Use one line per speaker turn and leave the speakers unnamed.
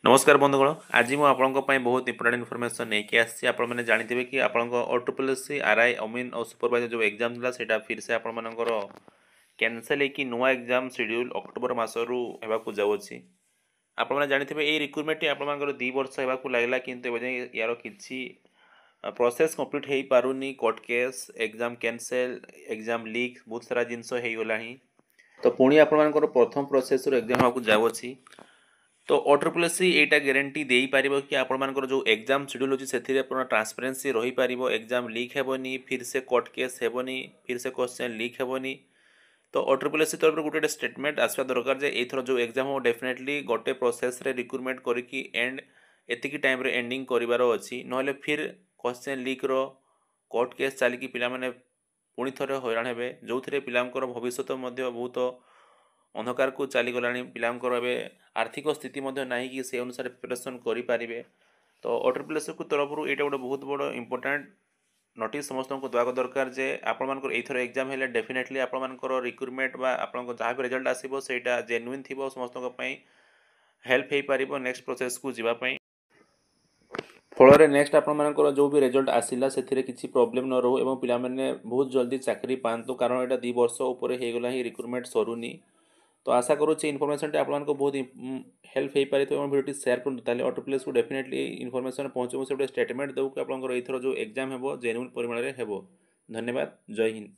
नमस्कार बंधुगण आज मुझे आपंपाई बहुत इंपोर्टेंट इनफर्मेशन नहीं आसी आपने जानते कि आप OSSC RI अमीन और सुपरवाइजर जो एग्जाम था से फिर से आपर कैनसल हो नुआ एग्जाम शेड्यूल अक्टोबर मसरू होगा जाऊँगी आपने जानते ये रिक्रुटमेंट आपर 2 वर्ष होगा लगला किंतु यार किसी प्रोसेस कंप्लीट हो पारुनी court case exam cancel exam leak बहुत सारा जिनस होगला तो पुणी आपर प्रथम प्रोसेस एग्जाम होगा जाऊँगी तो OSSC एटा ग्यारंटी दे पार कि आपर जो एग्जाम शेड्यूल अच्छी से ट्रांसपेरेन्सी रही पार एग्जाम लीक हेबनी फिर से कोर्ट केस हेबनी फिर से क्वेश्चन लीक हेबनी तो OSSC तरफ गोटे स्टेटमेंट आसवा दरकार जे एथर जो एग्जाम हो डेफिनेटली गोटे प्रोसेस रे रिक्रुटमेंट करके एंड एतिकी टाइम रे एंडिंग करिवार अछि नहले फिर क्वेश्चन लीक रो कोर्ट केस चलिकी पिला माने पुणी थरे हैरान हेबे जो पिलांकर भविष्य मध्य बहुत अंधकार को चलीगला पिलांकर ए आर्थिक स्थिति ना कि से अनुसार प्रिपरेसन करें तो OSSC को तरफ ये गोटे बहुत बड़ इंपोर्टेंट नोटिस समस्त को देवा दरकार जे आपर एथर एग्जाम हेल्ले डेफिनेटली आपर रिक्रुटमेंट आप जहाँ भी रिजल्ट आसो से जेन्युइन थी समस्त हेल्प हो पार नेक्स्ट प्रोसेस को जीवाई फल नेक्स्ट आपर जो भी रिजल्ट आसला से किसी प्रोब्लेम न रो एवं पिलाने बहुत जल्दी चाकरी पातु कारण यहाँ 2 वर्ष उपर होगला ही रिक्रुटमेंट सरुनी तो आशा करुच्छे इनफर्मेशन आपको बहुत हेल्प हो पारे भिडियो शेयर करूँ OSSC को डेफिनेटली इनफर्मेशन पहुँचे से गोटे स्टेटमेंट देव कि आपंकर एथर जो एग्जाम हो जेन्युइन परिमाण में हो धन्यवाद जय हिंद।